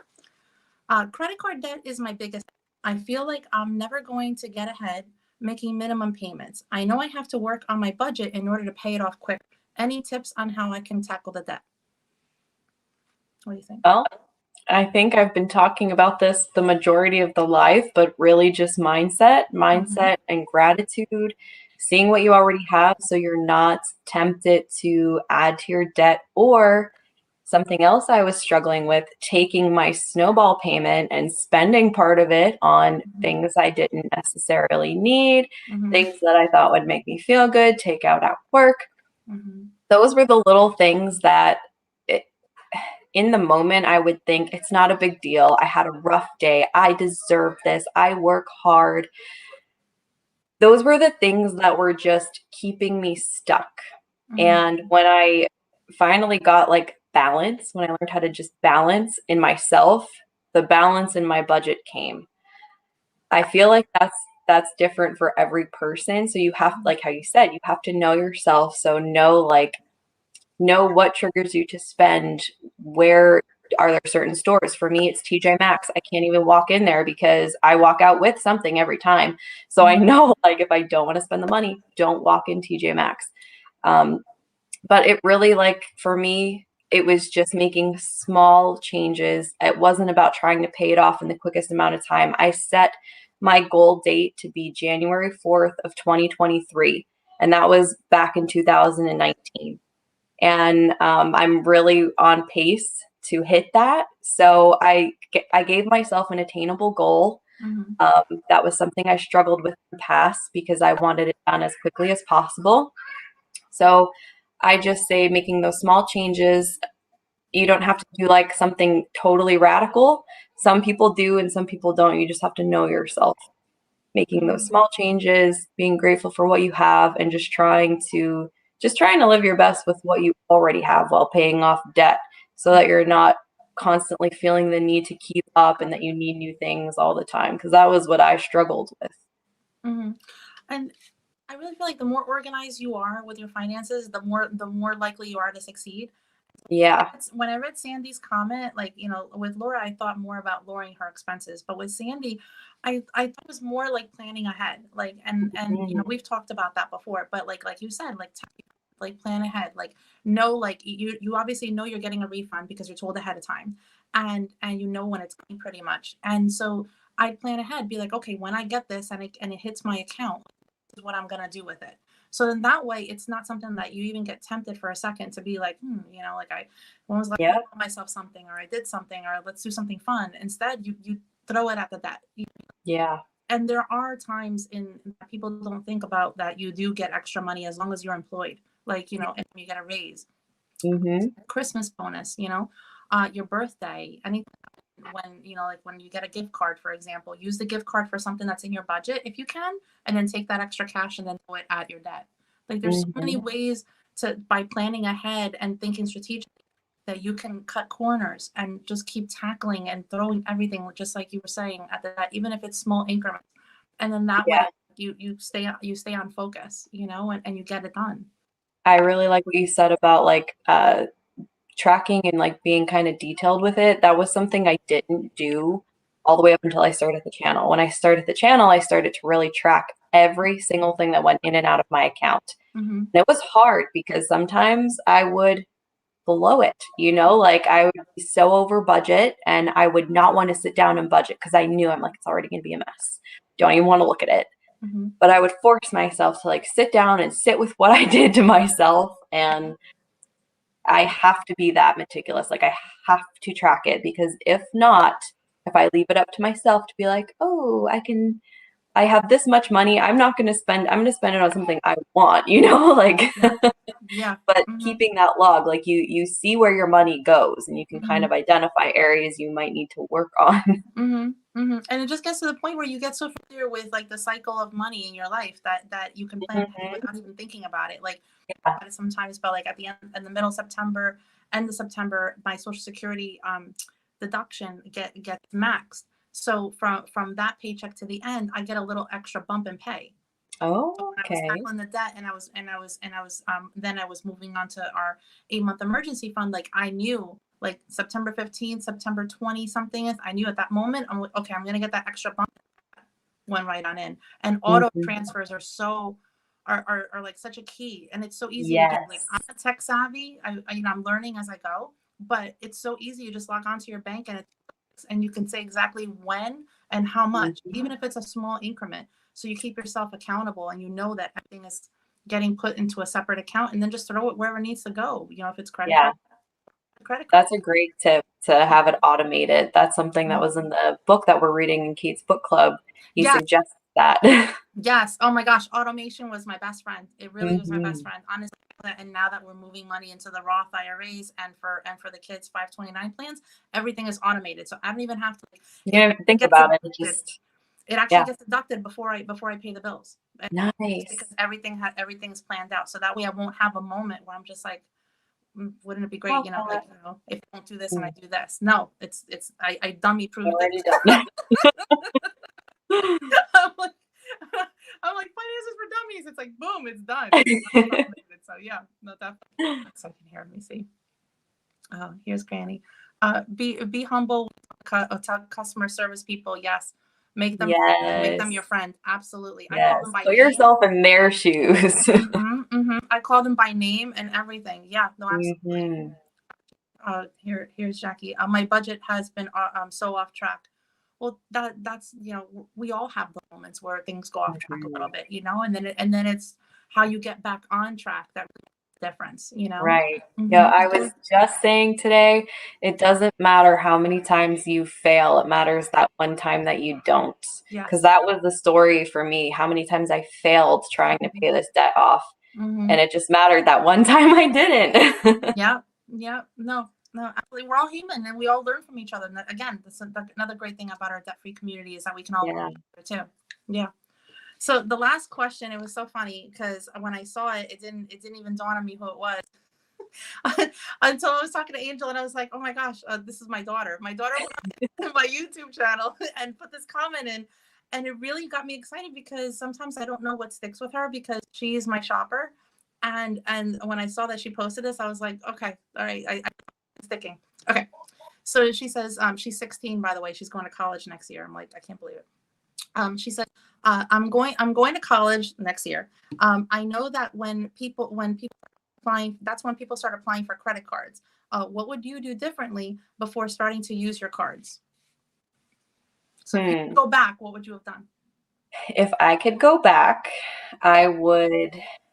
credit card debt is my biggest. I feel like I'm never going to get ahead, making minimum payments. I know I have to work on my budget in order to pay it off quick. Any tips on how I can tackle the debt? What do you think? Well, I think I've been talking about this the majority of the life, but really just mindset and gratitude, seeing what you already have so you're not tempted to add to your debt. Or something else I was struggling with, taking my snowball payment and spending part of it on things I didn't necessarily need, things that I thought would make me feel good, take out at work. Those were the little things that in the moment, I would think it's not a big deal. I had a rough day. I deserve this. I work hard. Those were the things that were just keeping me stuck. And when I finally got like balance, when I learned how to just balance in myself, the balance in my budget came. I feel like that's different for every person. So you have, like how you said, you have to know yourself. So know what triggers you to spend. Where are there certain stores? For me, it's TJ Maxx. I can't even walk in there because I walk out with something every time. So I know, like, if I don't want to spend the money, don't walk in TJ Maxx. But it really, like, for me, it was just making small changes. It wasn't about trying to pay it off in the quickest amount of time. I set my goal date to be January 4th of 2023. And that was back in 2019. And I'm really on pace to hit that. So I gave myself an attainable goal. That was something I struggled with in the past because I wanted it done as quickly as possible. So I just say making those small changes. You don't have to do like something totally radical. Some people do and some people don't. You just have to know yourself. Making those small changes, being grateful for what you have, and just trying to live your best with what you already have while paying off debt, so that you're not constantly feeling the need to keep up and that you need new things all the time, because that was what I struggled with. And I really feel like the more organized you are with your finances, the more likely you are to succeed. Yeah. Whenever it's Sandy's comment, like, you know, with Laura, I thought more about lowering her expenses, but with Sandy, I thought it was more like planning ahead, like, and you know, we've talked about that before, but like you said, like plan ahead, like know, like you obviously know you're getting a refund because you're told ahead of time, and you know when it's coming pretty much. And so I'd plan ahead, be like, okay, when I get this and it hits my account, this is what I'm gonna do with it. So then that way, it's not something that you even get tempted for a second to be like, you know, like when was like I bought myself something, or I did something, or let's do something fun. Instead, you throw it at the debt. Yeah. And there are times people don't think about that you do get extra money as long as you're employed, like, you know, and you get a raise, Christmas bonus, you know, your birthday, anything. When, you know, like when you get a gift card, for example, use the gift card for something that's in your budget if you can, and then take that extra cash and then throw it at your debt. Like there's so many ways by planning ahead and thinking strategically, that you can cut corners and just keep tackling and throwing everything, just like you were saying at that, even if it's small increments. And then that way you stay on focus, you know, and you get it done. I really like what you said about like tracking and like being kind of detailed with it. That was something I didn't do all the way up until I started the channel. When I started the channel, I started to really track every single thing that went in and out of my account. And it was hard because sometimes I would blow it, you know, like I would be so over budget and I would not want to sit down and budget because I knew, I'm like, it's already going to be a mess. Don't even want to look at it. But I would force myself to like sit down and sit with what I did to myself. And I have to be that meticulous. Like I have to track it, because if not, if I leave it up to myself to be like, oh, I have this much money, I'm going to spend it on something I want, you know, like, but keeping that log, like you see where your money goes and you can kind of identify areas you might need to work on. And it just gets to the point where you get so familiar with like the cycle of money in your life that you can plan without even thinking about it. Like sometimes, but like at the end, in the middle of September, end of September, my Social Security deduction gets maxed. So from that paycheck to the end, I get a little extra bump in pay. Oh, okay. I was tackling the debt, and then I was moving on to our 8-month emergency fund. Like I knew, like September 15th, September 20 something. I knew at that moment, I'm like, okay, I'm gonna get that extra bump. went right on in. And auto Mhm. transfers are are like such a key, and it's so easy to do. Like, Yes. I'm a tech savvy. I'm learning as I go, but it's so easy. You just log onto your bank and you can say exactly when and how much, Mhm. even if it's a small increment. So you keep yourself accountable, and you know that everything is getting put into a separate account, and then just throw it wherever it needs to go. If it's credit Yeah. card. That's a great tip to have it automated. That's something that was in the book that we're reading in Kate's book club. He Yes. suggests that. Yes. Oh my gosh. Automation was my best friend. It really was my best Mhm. friend. Honestly. And now that we're moving money into the Roth IRAs and for the kids 529 plans, everything is automated. So I don't even have to You don't have to think gets about it. deducted. Just, It actually yeah. gets deducted before I pay the bills. And Nice. because everything's planned out. So that way I won't have a moment where I'm just like, wouldn't it be great, if I don't do this and I do this. No, I dummy proved Already it. done. I'm like, I'm like, finances for dummies. It's like, boom, it's done. So yeah, no, definitely. So I can hear. Let me see. Oh, here's Granny. Be humble. Customer service people. Yes, make them Yes. your friend. Absolutely. I call Yes. them by Put name. yourself in their shoes. I call them by name and everything. Yeah, no, absolutely. Mhm. Here's Jackie. My budget has been so off track. Well, that's we all have the moments where things go off track a little bit, and then it's how you get back on track that makes the difference, Right. Yeah, I was just saying today, it doesn't matter how many times you fail, it matters that one time that you don't. Because Yes. that was the story for me, how many times I failed trying to pay this debt off. And it just mattered that one time I didn't. Yeah. No, absolutely. We're all human and we all learn from each other. And again, that's another great thing about our debt-free community is that we can all learn too. Yeah. So the last question, it was so funny because when I saw it, it didn't even dawn on me who it was until I was talking to Angel, and I was like, oh my gosh, this is my daughter. My daughter went on my YouTube channel and put this comment in, and it really got me excited because sometimes I don't know what sticks with her because she's my shopper. And when I saw that she posted this, I was like, okay, all right, I'm sticking. Okay. So she says, she's 16, by the way. She's going to college next year. I'm like, I can't believe it. She said, I'm going to college next year. I know that when people applying, that's when people start applying for credit cards. What would you do differently before starting to use your cards? So if you could go back, what would you have done? If I could go back,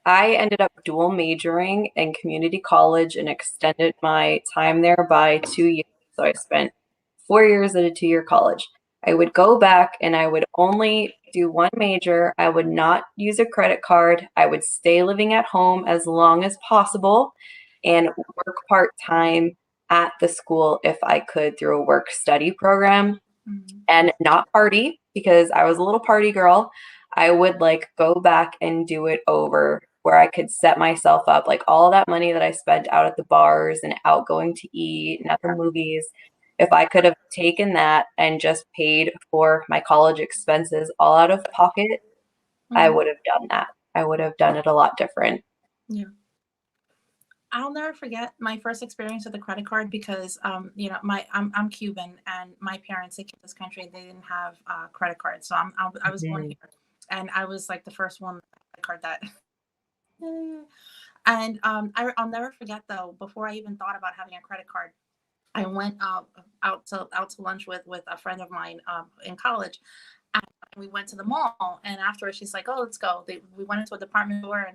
I ended up dual majoring in community college and extended my time there by 2 years. So I spent 4 years at a 2-year college. I would go back and I would only do one major. I would not use a credit card. I would stay living at home as long as possible and work part-time at the school if I could through a work-study program and not party because I was a little party girl. I would go back and do it over where I could set myself up, like all that money that I spent out at the bars and out going to eat and at the movies. If I could have taken that and just paid for my college expenses all out of pocket, I would have done that. I would have done it a lot different. Yeah. I'll never forget my first experience with a credit card because, I'm Cuban and my parents, they came to this country and they didn't have credit cards. So I was born here and I was like the first one card that. And I'll never forget though, before I even thought about having a credit card, I went out to lunch with a friend of mine in college. And we went to the mall, and afterwards she's like, "Oh, let's go." We went into a department store,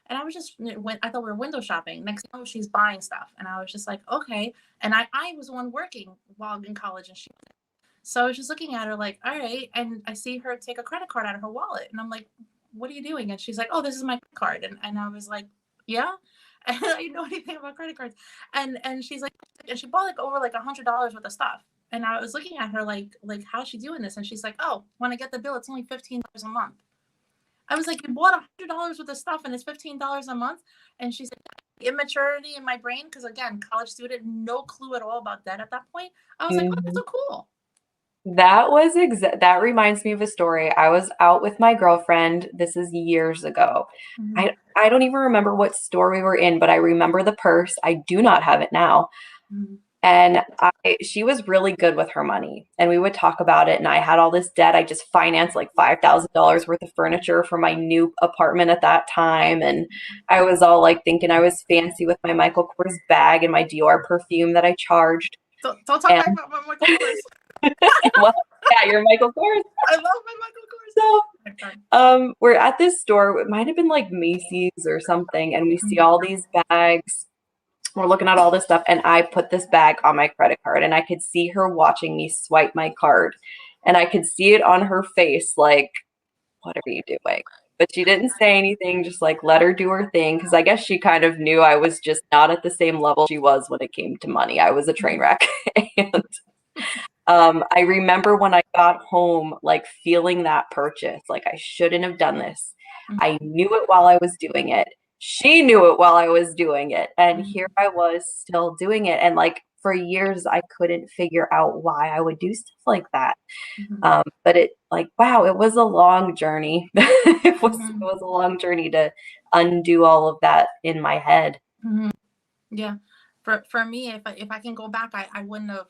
and I was just I thought we were window shopping. Next thing you know, she's buying stuff, and I was just like, "Okay." And I was the one working while in college, and so I was just looking at her like, "All right." And I see her take a credit card out of her wallet, and I'm like, "What are you doing?" And she's like, "Oh, this is my card." And I was like, "Yeah." And I didn't know anything about credit cards, and she's like, and she bought over $100 worth of stuff. And I was looking at her like how's she doing this? And she's like, oh, when I get the bill, it's only $15 a month. I was like, you bought $100 worth of stuff and it's $15 a month? And she's like, immaturity in my brain, because again, college student, no clue at all about debt at that point. I was like, oh, that's so cool. That reminds me of a story. I was out with my girlfriend. This is years ago. I don't even remember what store we were in, but I remember the purse. I do not have it now. And she was really good with her money, and we would talk about it. And I had all this debt. I just financed like $5,000 worth of furniture for my new apartment at that time. And I was all like thinking I was fancy with my Michael Kors bag and my Dior perfume that I charged. Don't talk about my Michael Kors. Well, yeah, you're Michael Kors. I love my Michael Kors. So we're at this store. It might have been like Macy's or something. And we see all these bags. We're looking at all this stuff, and I put this bag on my credit card, and I could see her watching me swipe my card, and I could see it on her face, like, what are you doing? But she didn't say anything, just like let her do her thing, because I guess she kind of knew I was just not at the same level she was when it came to money. I was a train wreck. And I remember when I got home, like feeling that purchase, like I shouldn't have done this. I knew it while I was doing it. She knew it while I was doing it. And here I was still doing it. And like for years, I couldn't figure out why I would do stuff like that. But it like, wow, it was a long journey. It was a long journey to undo all of that in my head. Yeah. For me, if I can go back, I wouldn't have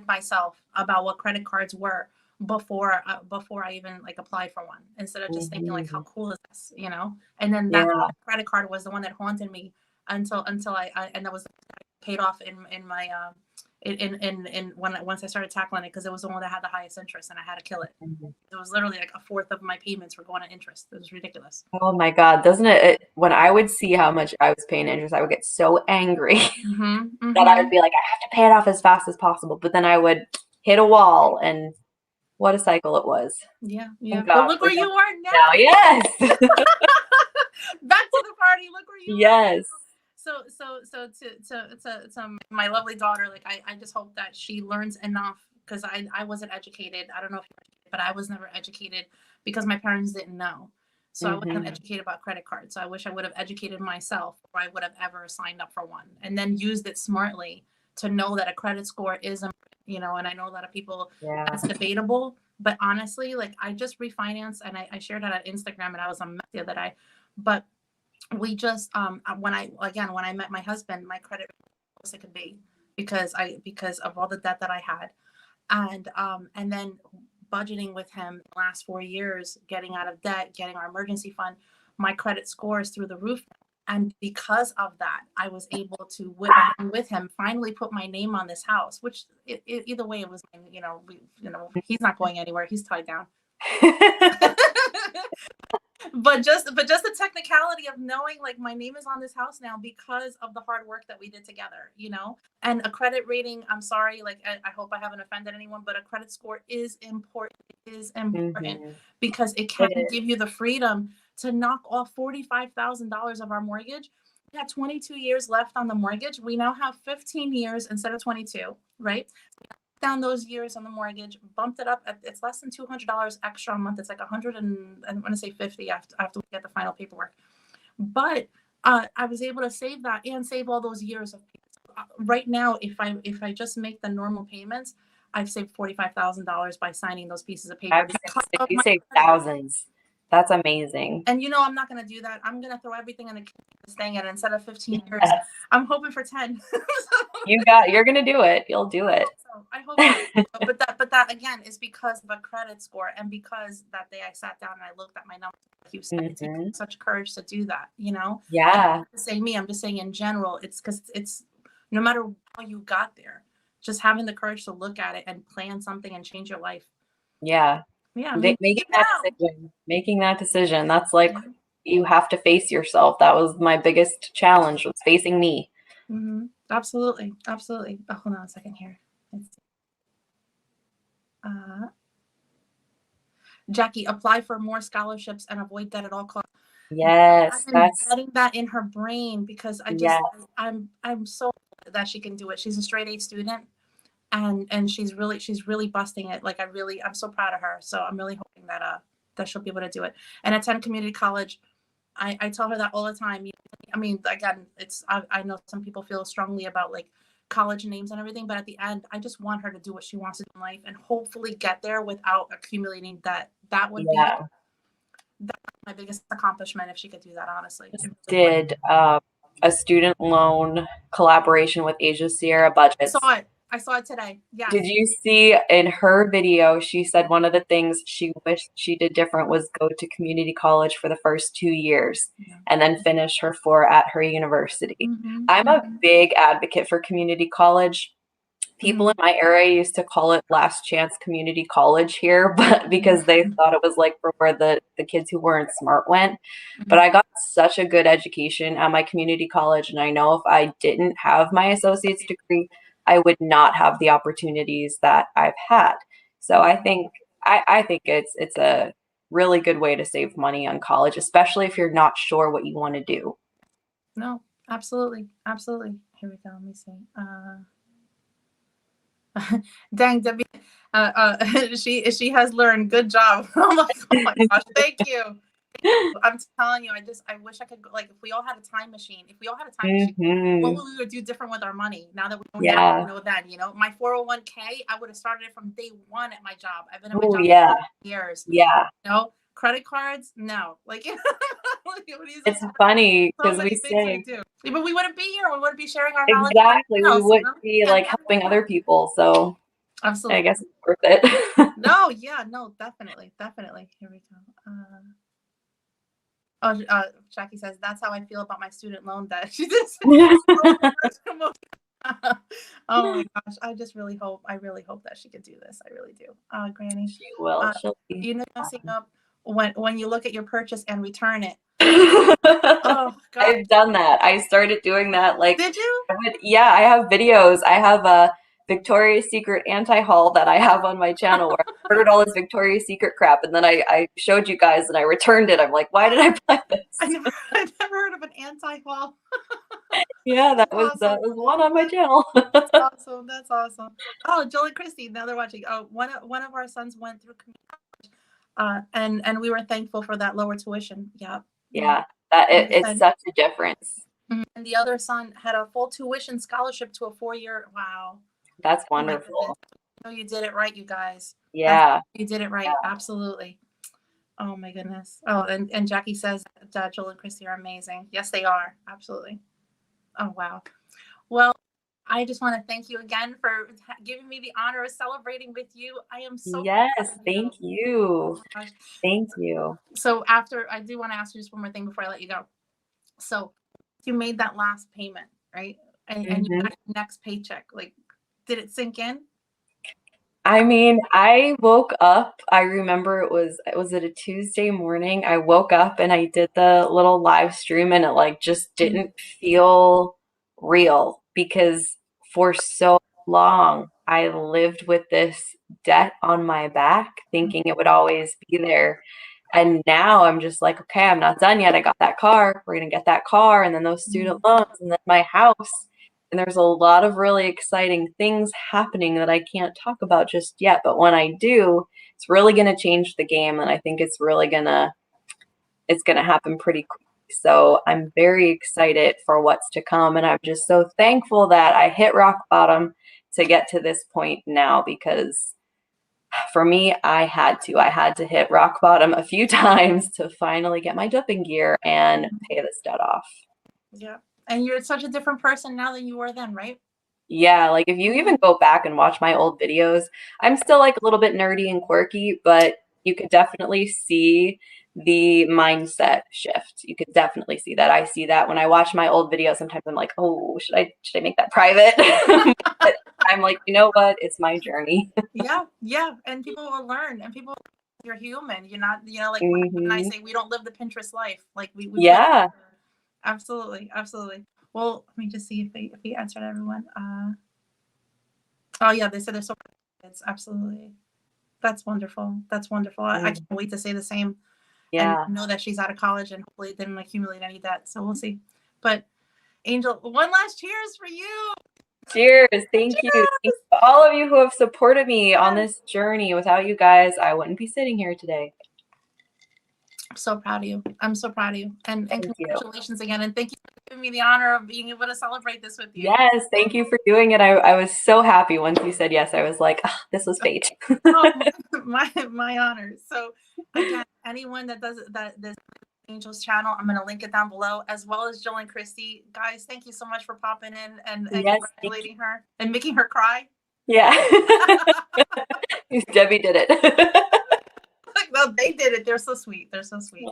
myself about what credit cards were before I even like applied for one, instead of just thinking like, how cool is this, you know? And then that credit card was the one that haunted me until I and that was paid off in my once I started tackling it, because it was the one that had the highest interest, and I had to kill it. It was literally like a fourth of my payments were going to interest. It was ridiculous. Oh my God, doesn't it? When I would see how much I was paying interest, I would get so angry that I would be like, I have to pay it off as fast as possible. But then I would hit a wall, and what a cycle it was. Yeah. But look where you are now. Yes. Back to the party. Look where you are. Yes. So to my lovely daughter, like I just hope that she learns enough, because I wasn't educated. I don't know if you're educated, but I was never educated because my parents didn't know. So I wasn't educated about credit cards. So I wish I would have educated myself, or I would have ever signed up for one and then used it smartly to know that a credit score is, you know, and I know a lot of people, that's debatable, but honestly, like I just refinanced, and I shared it on Instagram, and I was a mess the other day, but we just, when I met my husband, my credit was it could be, because of all the debt that I had. And then budgeting with him the last 4 years, getting out of debt, getting our emergency fund, my credit score is through the roof. And because of that, I was able to, with him, finally put my name on this house, which either way, it was, you know, he's not going anywhere. He's tied down. But just the technicality of knowing like my name is on this house now because of the hard work that we did together, you know. And a credit rating, I'm sorry, like I hope I haven't offended anyone, but a credit score is important. It is important because it can give you the freedom to knock off $45,000 of our mortgage. We had 22 years left on the mortgage. We now have 15 years instead of 22, right? Down those years on the mortgage, bumped it up. It's less than $200 extra a month. It's like 100 and I want to say 50. I have to get the final paperwork. But I was able to save that and save all those years of payments. Right now, if I just make the normal payments, I've saved $45,000 by signing those pieces of paper. You saved thousands. That's amazing. And you know, I'm not going to do that. I'm going to throw everything in this thing, and instead of 15 years, I'm hoping for 10. You're going to do it. You'll do it. I hope so. But that again is because of a credit score, and because that day I sat down and I looked at my numbers. Like you said, it takes such courage to do that, you know? Yeah. I'm not saying me, I'm just saying in general, it's because it's no matter how you got there, just having the courage to look at it and plan something and change your life. Yeah. Yeah. Making that decision. That's like, you have to face yourself. That was my biggest challenge, was facing me. Absolutely. Oh, hold on a second here. Jackie, apply for more scholarships and avoid debt at all costs. Yes, that's getting that in her brain, because I'm so that she can do it. She's a straight A student, and she's really busting it. Like I'm so proud of her. So I'm really hoping that she'll be able to do it and attend community college. I tell her that all the time. I mean, again, I know some people feel strongly about like college names and everything, but at the end, I just want her to do what she wants to do in life and hopefully get there without accumulating debt. That would be my biggest accomplishment if she could do that, honestly. a student loan collaboration with Asia Sierra Budgets. I saw it today. Yeah. Did you see in her video, she said one of the things she wished she did different was go to community college for the first 2 years and then finish her 4 at her university. I'm a big advocate for community college. People in my area used to call it last chance community college here, but because they thought it was like for where the kids who weren't smart went. But I got such a good education at my community college, and I know if I didn't have my associate's degree, I would not have the opportunities that I've had. So I think it's a really good way to save money on college, especially if you're not sure what you want to do. No, absolutely. Absolutely. Here we go. Let me see. Dang, Debbie, she has learned. Good job. I'm like, oh my gosh, thank you. I'm telling you, I wish I could go, like, if we all had a time machine, what would we do different with our money now that we don't know that, you know? My 401k, I would have started it from day one at my job. I've been at my job for years. Yeah. You know, credit cards, no. Like, it's funny because we say, but we wouldn't be here. We wouldn't be sharing our knowledge. Exactly. We wouldn't be like helping other people. So absolutely, I guess it's worth it. No, definitely. Here we go. Jackie says, that's how I feel about my student loan debt. She just oh my gosh. I really hope that she could do this. I really do. Granny. She will. You know, when you look at your purchase and return it. Oh God. I've done that. I started doing that. Like, did you? I have videos. I have a Victoria's Secret anti-haul that I have on my channel where I ordered all this Victoria's Secret crap, and then I showed you guys and I returned it. I'm like, why did I buy this? I never heard of an anti-haul. Yeah, that was one on my channel. That's awesome. That's awesome. Oh, Joel and Christy, now they're watching. Oh, one of our sons went through community college, and we were thankful for that lower tuition. Yep. Yeah, it's such a difference. And the other son had a full tuition scholarship to a 4-year. Wow. That's wonderful. Oh, you did it right, you guys. Yeah. You did it right. Yeah. Absolutely. Oh my goodness. Oh, and Jackie says that Joel and Christy are amazing. Yes, they are. Absolutely. Oh, wow. Well, I just want to thank you again for giving me the honor of celebrating with you. I am so thank you. Oh thank you. So after, I do want to ask you just one more thing before I let you go. So you made that last payment, right? And you got your next paycheck. Like, did it sink in? I mean, I woke up, I remember it was a Tuesday morning. I woke up and I did the little live stream, and it like just didn't feel real because for so long I lived with this debt on my back thinking it would always be there. And now I'm just like, okay, I'm not done yet. I got that car. We're going to get that car, and then those student loans, and then my house. And there's a lot of really exciting things happening that I can't talk about just yet. But when I do, it's really going to change the game. And I think it's really going to happen pretty quickly. So I'm very excited for what's to come. And I'm just so thankful that I hit rock bottom to get to this point now, because for me, I had to hit rock bottom a few times to finally get my jumping gear and pay this debt off. Yeah. And you're such a different person now than you were then, right? Yeah, like if you even go back and watch my old videos, I'm still like a little bit nerdy and quirky, but you could definitely see the mindset shift. You could definitely see that. I see that when I watch my old videos. Sometimes I'm like, oh, should I make that private? But I'm like, you know what? It's my journey. Yeah. And people will learn, and people, you're human. You're not, like when I say we don't live the Pinterest life, like we yeah. Absolutely. Well, let me just see if he answered everyone. Oh yeah, they said they're so kids. Absolutely. That's wonderful. I can't wait to say the same. Yeah. And know that she's out of college and hopefully it didn't accumulate any debt. So we'll see. But Angel, one last cheers for you. Cheers. Thank you. Thanks to all of you who have supported me on this journey. Without you guys, I wouldn't be sitting here today. I'm so proud of you. And congratulations again. And thank you for giving me the honor of being able to celebrate this with you. Yes, thank you for doing it. I was so happy once you said yes. I was like, oh, this was fate. Oh, my honor. So again, anyone that does that, this Angel's channel. I'm going to link it down below, as well as Jill and Christy. Guys, thank you so much for popping in and Yes, congratulating her and making her cry. Yeah. Debbie did it. Well, they did it. They're so sweet. They're so sweet.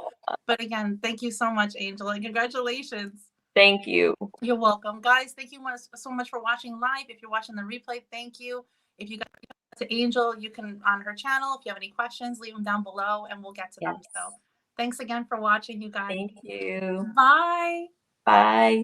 But again, thank you so much, Angel, and congratulations. Thank you. You're welcome. Guys, thank you so much for watching live. If you're watching the replay, thank you. If you got to Angel, you can on her channel. If you have any questions, leave them down below and we'll get to them. So thanks again for watching, you guys. Thank you. Bye. Bye.